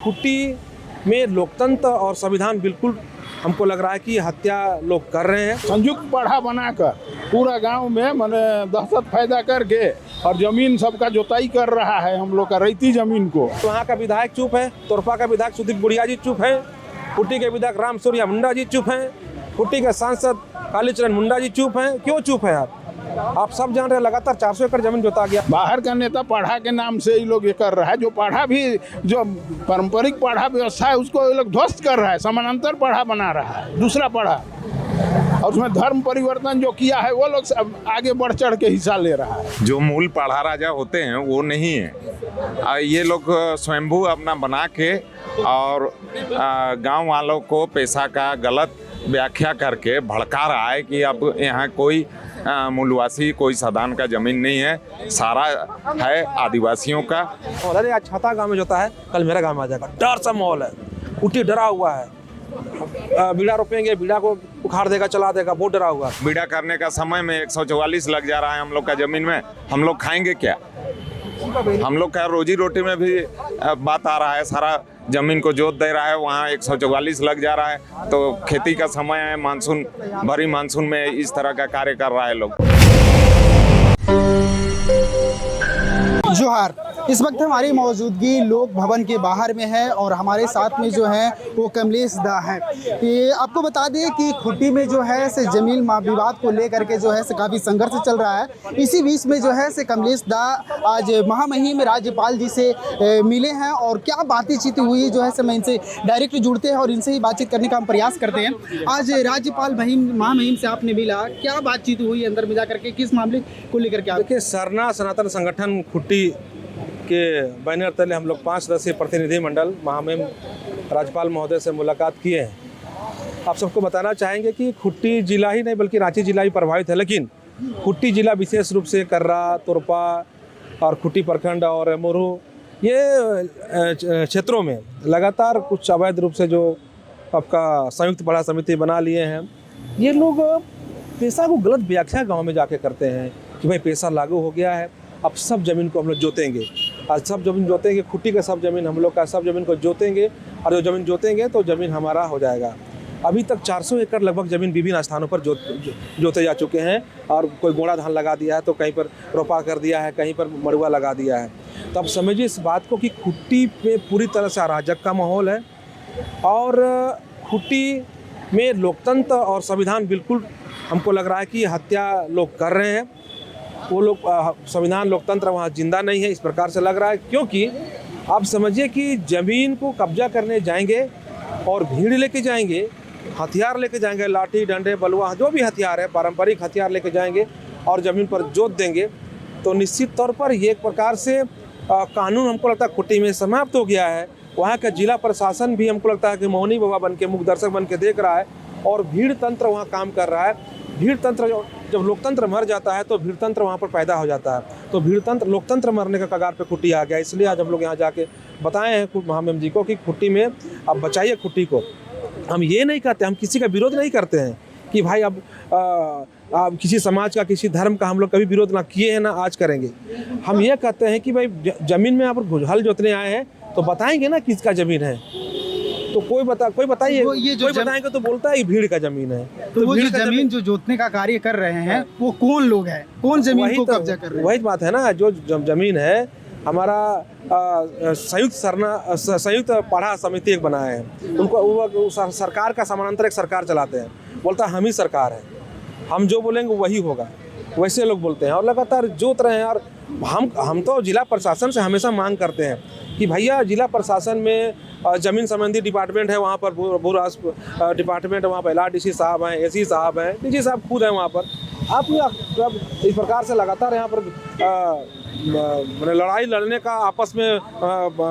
खूंटी में लोकतंत्र और संविधान बिल्कुल हमको लग रहा है कि हत्या लोग कर रहे हैं। संयुक्त पढ़ा बनाकर पूरा गांव में मैंने दहशत पैदा करके और जमीन सबका जोताई कर रहा है, हम लोग का रैती जमीन को। तो वहाँ का विधायक चुप है, तोरपा का विधायक सुदीप बुढ़िया जी चुप है, खूंटी के विधायक राम सूर्या मुंडा जी चुप हैं, खूंटी के सांसद कालीचरण मुंडा जी चुप हैं। क्यों चुप है आप सब जान रहे हैं लगातार 400 एकड़ जमीन जोता गया। बाहर का नेता पढ़ा के नाम से ये लोग ये कर रहा है, जो पढ़ा भी जो पारंपरिक पढ़ा व्यवस्था है उसको ये लोग ध्वस्त कर रहा है, समानांतर पढ़ा बना रहा है, दूसरा पढ़ा, और उसमें धर्म परिवर्तन जो किया है वो लोग सब आगे बढ़ चढ़ के हिस्सा ले रहा है। जो मूल पढ़ा राजा होते हैं वो नहीं है, ये लोग स्वयंभू अपना बना के और गांव वालों को पैसा का गलत व्याख्या करके भड़का रहा है कि अब यहाँ कोई मूलवासी कोई सदान का जमीन नहीं है, सारा है आदिवासियों का। अरे आज छाता गांव में जोता है, कल मेरा गांव में आ जाएगा, डर सा माहौल है, खूंटी डरा हुआ है। बीड़ा रोपेंगे, बीड़ा को उखाड़ देगा, चला देगा, बहुत डरा हुआ। बीड़ा करने का समय में 144 लग जा रहा है हम लोग का जमीन में, हम लोग खाएंगे क्या? हम लोग का रोजी रोटी में भी बात आ रहा है, सारा जमीन को जोत दे रहा है, वहाँ 144 लग जा रहा है। तो खेती का समय है, मानसून भरी मानसून में इस तरह का कार्य कर रहा है लोग। जोहार, इस वक्त हमारी मौजूदगी लोक भवन के बाहर में है और हमारे साथ में जो है वो कमलेश दा है। ये आपको बता दें कि खूंटी में जो है से जमीन विवाद को लेकर के जो है से काफ़ी संघर्ष चल रहा है। इसी बीच में जो है से कमलेश दा आज महामहिम राज्यपाल जी से मिले हैं और क्या बातचीत हुई जो है से मैं इनसे डायरेक्ट जुड़ते हैं और इनसे ही बातचीत करने का हम प्रयास करते हैं। आज राज्यपाल महामहिम से आपने मिला, क्या बातचीत हुई अंदर में जाकर के, किस मामले को लेकर के? देखिए, सरना सनातन संगठन खूंटी के बैनर तले हम लोग 5 सदस्यीय प्रतिनिधि मंडल महामहिम राज्यपाल महोदय से मुलाकात किए हैं। आप सबको बताना चाहेंगे कि खूंटी जिला ही नहीं बल्कि रांची जिला ही प्रभावित है, लेकिन खूंटी जिला विशेष रूप से कर्रा, तोरपा और खूंटी प्रखंड और मोरू ये क्षेत्रों में लगातार कुछ अवैध रूप से जो आपका संयुक्त पढ़ा समिति बना लिए हैं, ये लोग पैसा को गलत व्याख्या गाँव में जाके करते हैं कि भाई पैसा लागू हो गया है, अब सब ज़मीन को हम लोग जोतेंगे। आज सब ज़मीन जोतेंगे, खूंटी का सब ज़मीन हम लोग का, सब ज़मीन को जोतेंगे और जो ज़मीन जोतेंगे तो ज़मीन हमारा हो जाएगा। अभी तक 400 एकड़ लगभग ज़मीन विभिन्न स्थानों पर जोते जा चुके हैं और कोई गोड़ा धान लगा दिया है, तो कहीं पर रोपा कर दिया है, कहीं पर मड़ुआ लगा दिया है। तो अब समझिए इस बात को कि खूंटी पे पूरी तरह से अराजक का माहौल है और खूंटी में लोकतंत्र और संविधान बिल्कुल हमको लग रहा है कि हत्या लोग कर रहे हैं। वो लोग संविधान लोकतंत्र वहाँ जिंदा नहीं है, इस प्रकार से लग रहा है। क्योंकि आप समझिए कि ज़मीन को कब्जा करने जाएंगे और भीड़ लेके जाएंगे, हथियार लेके जाएंगे, लाठी डंडे बलुआ जो भी हथियार है, पारंपरिक हथियार लेके जाएंगे और ज़मीन पर जोत देंगे, तो निश्चित तौर पर ये एक प्रकार से कानून हमको लगता है खूंटी में समाप्त हो गया है। वहाँ का जिला प्रशासन भी हमको लगता है कि मौनी बाबा बन के, मुख दर्शक बन के देख रहा है और भीड़ तंत्र वहाँ काम कर रहा है। भीड़ तंत्र, जब लोकतंत्र मर जाता है तो भीड़ तंत्र वहाँ पर पैदा हो जाता है, तो भीड़ तंत्र लोकतंत्र मरने का कगार पे खूंटी आ गया। इसलिए आज हम लोग यहाँ जाके बताए हैं महामहिम जी को कि खूंटी में अब बचाइए खूंटी को। हम ये नहीं कहते, हम किसी का विरोध नहीं करते हैं कि भाई अब किसी समाज का, किसी धर्म का हम लोग कभी विरोध ना किए हैं ना आज करेंगे। हम ये कहते हैं कि भाई ज़मीन में आप हल जोतने आए हैं तो बताएंगे ना किसका ज़मीन है, तो कोई बताइए, कोई बताएंगे तो बोलता है भीड़ का जमीन है। तो वो जो जमीन जो जोतने का कार्य कर रहे हैं वो कौन लोग हैं, कौन जमीन को कब्जा कर रहे हैं? वही बात है ना, जो जमीन है हमारा संयुक्त पढ़ा समिति एक बनाए हैं, उनको वो सरकार का समानांतर एक सरकार चलाते हैं, बोलता है हम ही सरकार है, हम जो बोलेंगे वही होगा, वैसे लोग बोलते हैं और लगातार जोत रहे हैं। और हम तो जिला प्रशासन से हमेशा मांग करते हैं कि भैया जिला प्रशासन में ज़मीन संबंधी डिपार्टमेंट है, वहाँ पर भू राजस्व डिपार्टमेंट है, वहाँ पर LRDC साहब हैं, AC साहब हैं, DG साहब खुद हैं वहाँ पर। आप इस प्रकार से लगातार यहाँ पर लड़ाई लड़ने का, आपस में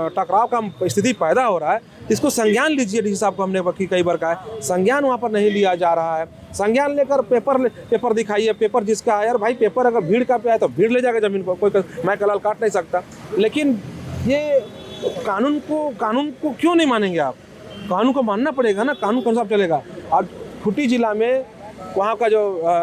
टकराव का स्थिति पैदा हो रहा है, इसको संज्ञान लीजिए। DG साहब को हमने कई बार कहा है, संज्ञान वहाँ पर नहीं लिया जा रहा है। संज्ञान लेकर पेपर दिखाइए, पेपर जिसका है, यार भाई पेपर अगर भीड़ का पे है तो भीड़ ले जाएगा ज़मीन को, कोई मैं कलाल काट नहीं सकता। लेकिन ये कानून को क्यों नहीं मानेंगे आप? कानून को मानना पड़ेगा ना, कानून कौन सा चलेगा। अब खूंटी जिला में वहाँ का जो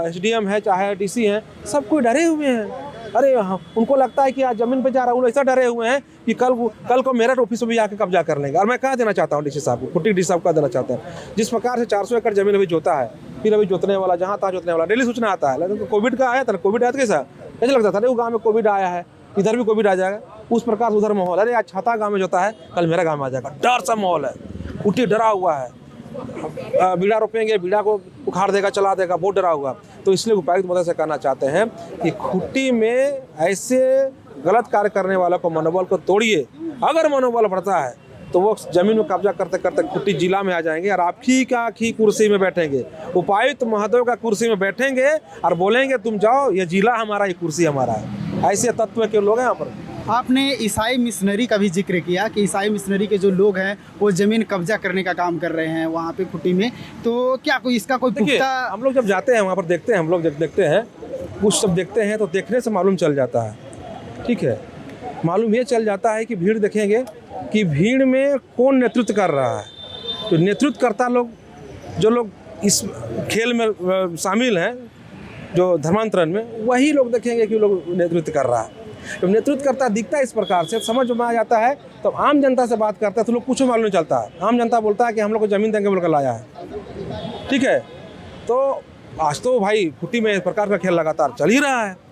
SDM है चाहे DC हैं, सब कोई डरे हुए हैं अरे उनको लगता है कि आज ज़मीन पे जा रहा हूँ, ऐसा डरे हुए हैं कि कल को मेरठ ऑफिस में भी आके कब्जा कर लेंगे। और मैं कहा देना चाहता हूँ डीसी साहब को, खुट्टी डीसी साहब का देना चाहता हूँ, जिस प्रकार से 400 एकड़ ज़मीन अभी जोता है, फिर अभी जोतने वाला जहाँ तहाँ जोतने वाला, डेली सूचना आता है। लेकिन कोविड का आया था, कोविड आया था कैसा ऐसा लगता था, वो गाँव में कोविड आया है, इधर भी कोविड आ जाएगा, उस प्रकार से उधर माहौल। अरे आज छाता गाँव में जोता है, कल मेरा गाँव में आ जाएगा, डर सा माहौल है, खुट्टी डरा हुआ है, बीड़ा रोपेंगे, बीड़ा को उखाड़ देगा, चला देगा, बहुत डरा हुआ। तो इसलिए उपायुक्त महोदय से कहना चाहते हैं कि खुट्टी में ऐसे गलत कार्य करने वालों को मनोबल को तोड़िए। अगर मनोबल बढ़ता है तो वो जमीन में कब्जा करते करते खुट्टी जिला में आ जाएंगे और आप ही कुर्सी में बैठेंगे, उपायुक्त महोदय का कुर्सी में बैठेंगे और बोलेंगे तुम जाओ, ये जिला हमारा, ये कुर्सी हमारा है। ऐसे तत्व के लोग हैं यहाँ पर। आपने ईसाई मिशनरी का भी जिक्र किया कि ईसाई मिशनरी के जो लोग हैं वो ज़मीन कब्जा करने का काम कर रहे हैं वहाँ पे खुट्टी में, तो क्या कोई इसका कोई पुख्ता? हम लोग जब जाते हैं वहाँ पर देखते हैं, हम लोग जब देखते हैं कुछ सब देखते हैं तो देखने से मालूम चल जाता है, ठीक है, मालूम ये चल जाता है कि भीड़ देखेंगे कि भीड़ में कौन नेतृत्व कर रहा है। तो नेतृत्वकर्ता लोग, जो लोग इस खेल में शामिल हैं, जो धर्मांतरण में, वही लोग देखेंगे कि लोग नेतृत्व कर रहा है। जब नेतृत्वकर्ता दिखता है इस प्रकार से, समझ में आ जाता है, तो आम जनता से बात करता है तो लोग कुछ मालूम नहीं चलता है। आम जनता बोलता है कि हम लोग को ज़मीन देंगे बोलकर लाया है, ठीक है। तो आज तो भाई खुट्टी में इस प्रकार का खेल लगातार चल ही रहा है।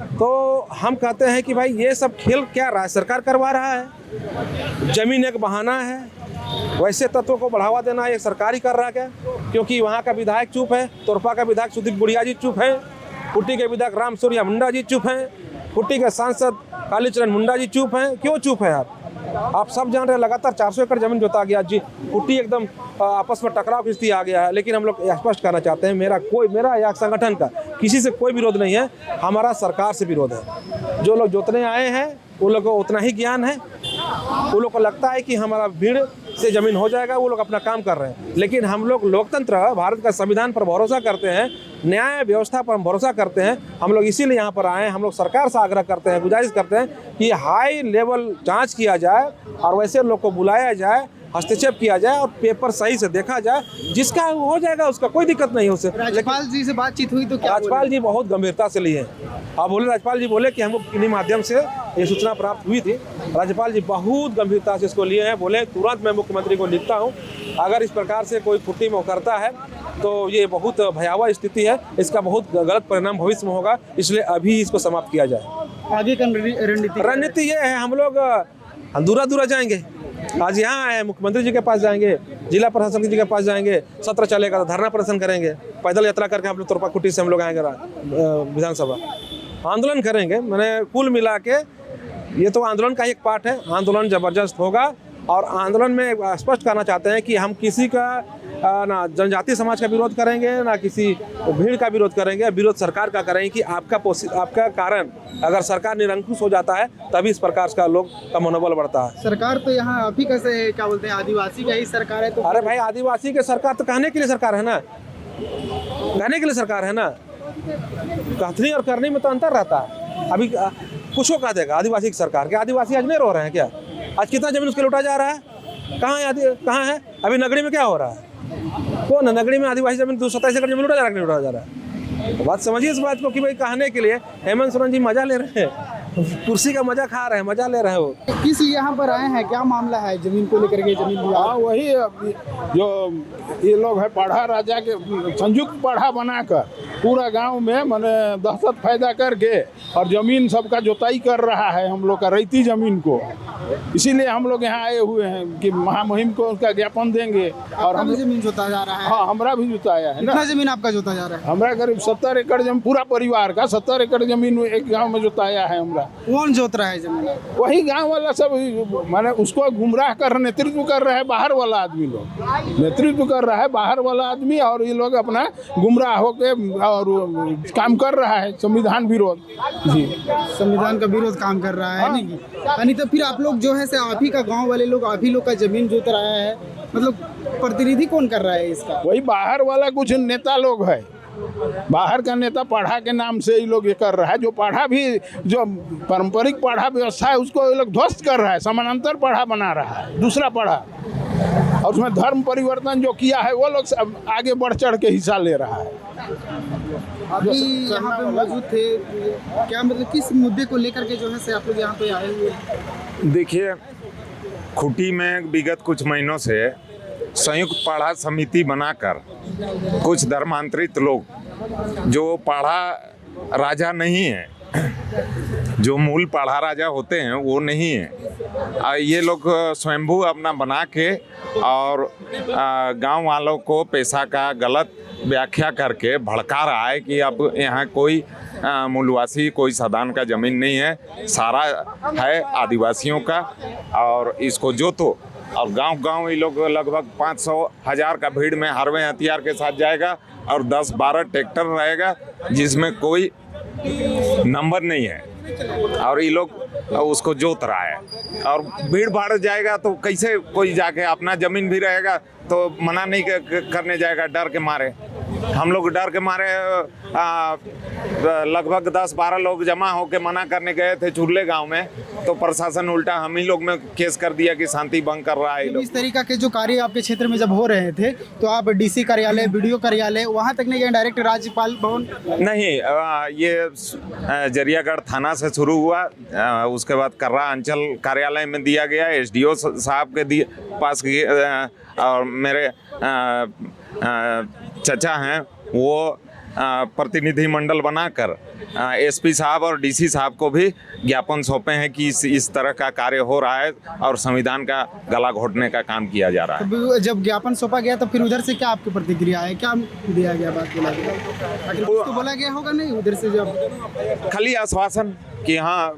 तो हम कहते हैं कि भाई ये सब खेल क्या राज्य सरकार करवा रहा है, ज़मीन एक बहाना है, वैसे तत्वों को बढ़ावा देना ये सरकार ही कर रहा है क्या? क्योंकि वहाँ का विधायक चुप है, तोरपा का विधायक सुदीप बुढ़िया जी चुप है, खुट्टी के विधायक राम सूर्या मुंडा जी चुप हैं, खुट्टी के सांसद कालीचरण मुंडा जी चुप हैं। क्यों चुप है आप सब जान रहे हैं लगातार 400 एकड़ जमीन जोता गया जी, खुट्टी एकदम आपस में टकराव की स्थिति आ गया है। लेकिन हम लोग स्पष्ट करना चाहते हैं, मेरा या संगठन का किसी से कोई विरोध नहीं है, हमारा सरकार से विरोध है। जो लोग जोतने आए हैं उन लोगों को उतना ही ज्ञान है, उन लोग को लगता है कि हमारा भीड़ से ज़मीन हो जाएगा, वो लोग अपना काम कर रहे हैं। लेकिन हम लोग लोकतंत्र, भारत का संविधान पर भरोसा करते हैं, न्याय व्यवस्था पर हम भरोसा करते हैं। हम लोग इसीलिए यहाँ पर आए हैं। हम लोग सरकार से आग्रह करते हैं, गुजारिश करते हैं कि हाई लेवल जांच किया जाए और वैसे लोग को बुलाया जाए, हस्तक्षेप किया जाए और पेपर सही से देखा जाए, जिसका हो जाएगा उसका कोई दिक्कत नहीं है उससे। राज्यपाल जी से बातचीत हुई तो क्या राज्यपाल जी बहुत गंभीरता से लिए हैं। आप बोले, राज्यपाल जी बोले कि हमको इन्हीं माध्यम से ये सूचना प्राप्त हुई थी। राज्यपाल जी बहुत गंभीरता से इसको लिए हैं, बोले तुरंत मैं मुख्यमंत्री को लिखता हूँ, अगर इस प्रकार से कोई खुट्टी में करता है तो ये बहुत भयावह स्थिति है, इसका बहुत गलत परिणाम भविष्य में होगा, इसलिए अभी इसको समाप्त किया जाए। आगे का रणनीति ये है, हम लोग दूरा जाएंगे। आज यहाँ आए, मुख्यमंत्री जी के पास जाएंगे, जिला प्रशासन जी के पास जाएंगे, सत्र चलेगा तो धरना प्रदर्शन करेंगे, पैदल यात्रा करके हम लोग तोरपा खुट्टी से हम लोग आएंगे विधानसभा, आंदोलन करेंगे। मैंने कुल मिला के ये तो आंदोलन का एक पार्ट है, आंदोलन जबरदस्त होगा। और आंदोलन में स्पष्ट करना चाहते हैं कि हम किसी का ना जनजातीय समाज का विरोध करेंगे, ना किसी भीड़ का विरोध करेंगे, विरोध सरकार का करेंगे कि आपका कारण अगर सरकार निरंकुश हो जाता है तभी इस प्रकार का लोग का मनोबल बढ़ता है। सरकार तो यहाँ आप ही कैसे क्या बोलते हैं, आदिवासी का ही सरकार है तो। अरे भाई आदिवासी के सरकार तो कहने के लिए सरकार है ना, कहने के लिए सरकार है ना, कथनी और करनी में तो अंतर रहता है। अभी कुछ कह देगा आदिवासी की सरकार के, आदिवासी आज नहीं रो रहे हैं क्या? आज कितना जमीन उसके लूटा जा रहा है, कहाँ है? अभी नगरी में क्या हो रहा है? कौन है नगरी में आदिवासी जमीन 227 एकड़ जमीन लूटा जा रहा है। तो बात समझिए इस बात को कि भाई कहने के लिए हेमंत सोरेन जी मजा ले रहे हैं, कुर्सी का मजा खा रहे हैं, मजा ले रहे हैं। वो किस यहाँ पर आए हैं, क्या मामला है जमीन को लेकर के? जमीन हाँ, वही जो ये लोग है पाढ़ा राजा के संयुक्त पाढ़ा बनाकर पूरा गांव में मैंने दहशत पैदा करके और जमीन सबका जोताई कर रहा है, हम लोग का रैती जमीन को। इसीलिए हम लोग यहाँ आए हुए हैं कि महामहिम को उसका ज्ञापन देंगे। और हम जमीन जोता जा रहा है? हाँ, हमारा भी जोताया है ना। कितना जमीन आपका जोता जा रहा है? हमारा करीब 70 एकड़ जमीन, पूरा परिवार का 70 एकड़ जमीन एक गाँव में जोताया है हमारा। कौन जोत रहा है जमीन? वही गांव वाला सब, माने उसको गुमराह कर, नेतृत्व कर रहा है बाहर वाला आदमी, लोग नेतृत्व कर रहा है बाहर वाला आदमी, और ये लोग अपना गुमराह होके और काम कर रहा है संविधान विरोध। जी, संविधान का विरोध काम कर रहा है। नहीं तो फिर आप लोग जो है से आप ही का गांव वाले लोग, आप ही लोग का जमीन जोत रहा है, मतलब प्रतिनिधि कौन कर रहा है इसका? वही बाहर वाला कुछ नेता लोग है, बाहर का नेता पाढ़ा के नाम से ये लोग ये कर रहा है। जो पाढ़ा भी, जो पारंपरिक पाढ़ा व्यवस्था है उसको ये लोग ध्वस्त कर रहा है, समानांतर पाढ़ा बना रहा है, दूसरा पाढ़ा। और उसमें धर्म परिवर्तन जो किया है वो लोग सब आगे बढ़ चढ़ के हिस्सा ले रहा है। अभी यहाँ पे मौजूद थे, क्या मतलब किस मुद्दे को लेकर के जो है से आप लोग यहाँ पे आए हुए हैं? देखिए, खूंटी में विगत कुछ महीनों से संयुक्त पाढ़ा समिति बनाकर कुछ धर्मांतरित लोग जो पाढ़ा राजा नहीं है, जो मूल पाढ़ा राजा होते हैं वो नहीं है, ये लोग स्वयंभू अपना बना के और गांव वालों को पैसा का गलत व्याख्या करके भड़का रहा है कि अब यहाँ कोई मूलवासी, कोई सदान का ज़मीन नहीं है, सारा है आदिवासियों का और इसको जोतो। और गांव-गांव ये लोग लगभग 500,000 का भीड़ में हार्वे हथियार के साथ जाएगा और 10-12 ट्रैक्टर रहेगा जिसमें कोई नंबर नहीं है और ये लोग उसको जोत रहा है। और भीड़ भाड़ जाएगा तो कैसे कोई जाके, अपना ज़मीन भी रहेगा तो मना नहीं करने जाएगा डर के मारे। हम लोग डर के मारे लगभग 10-12 लोग जमा होकर मना करने गए थे चुरले गांव में, तो प्रशासन उल्टा हम ही लोग में केस कर दिया कि शांति भंग कर रहा है। इस तरीका के जो कार्य आपके क्षेत्र में जब हो रहे थे तो आप डीसी कार्यालय, बीडीओ कार्यालय वहाँ तक नहीं गए, डायरेक्ट राज्यपाल भवन? नहीं, ये जरियागढ़ थाना से शुरू हुआ, उसके बाद कर्रा अंचल कार्यालय में दिया गया, एसडीओ साहब के पास और मेरे चचा हैं वो प्रतिनिधि मंडल बनाकर एसपी साहब और डीसी साहब को भी ज्ञापन सौंपे हैं कि इस तरह का कार्य हो रहा है और संविधान का गला घोटने का काम किया जा रहा है। तो जब ज्ञापन सौंपा गया तो फिर उधर से क्या आपकी प्रतिक्रिया है, क्या दिया गया, बात बोला गया? आखिर कुछ तो बोला गया होगा नहीं उधर से? जब खाली आश्वासन कि हाँ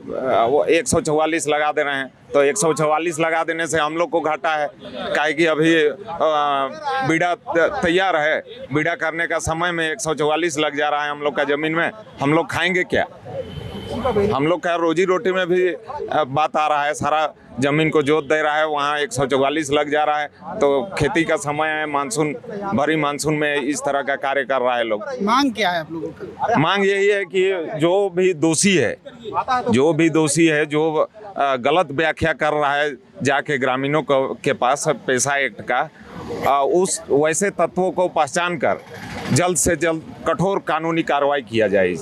वो 144 लगा दे रहे हैं, तो 144 लगा देने से हम लोग को घाटा है, काहे कि अभी बीड़ा तैयार है, बीड़ा करने का समय में 144 लग जा रहा है हम लोग का ज़मीन में, हम लोग खाएंगे क्या? हम लोग का रोजी रोटी में भी बात आ रहा है, सारा ज़मीन को जोत दे रहा है, वहाँ 144 लग जा रहा है, तो खेती का समय है, मानसून भरी मानसून में इस तरह का कार्य कर रहा है लोग। मांग क्या है आप लोगों का? मांग यही है कि जो भी दोषी है, जो गलत व्याख्या कर रहा है जाके ग्रामीणों के पास पैसा एक्ट का, उस वैसे तत्वों को पहचान कर जल्द से जल्द कठोर कानूनी कार्रवाई किया जाए।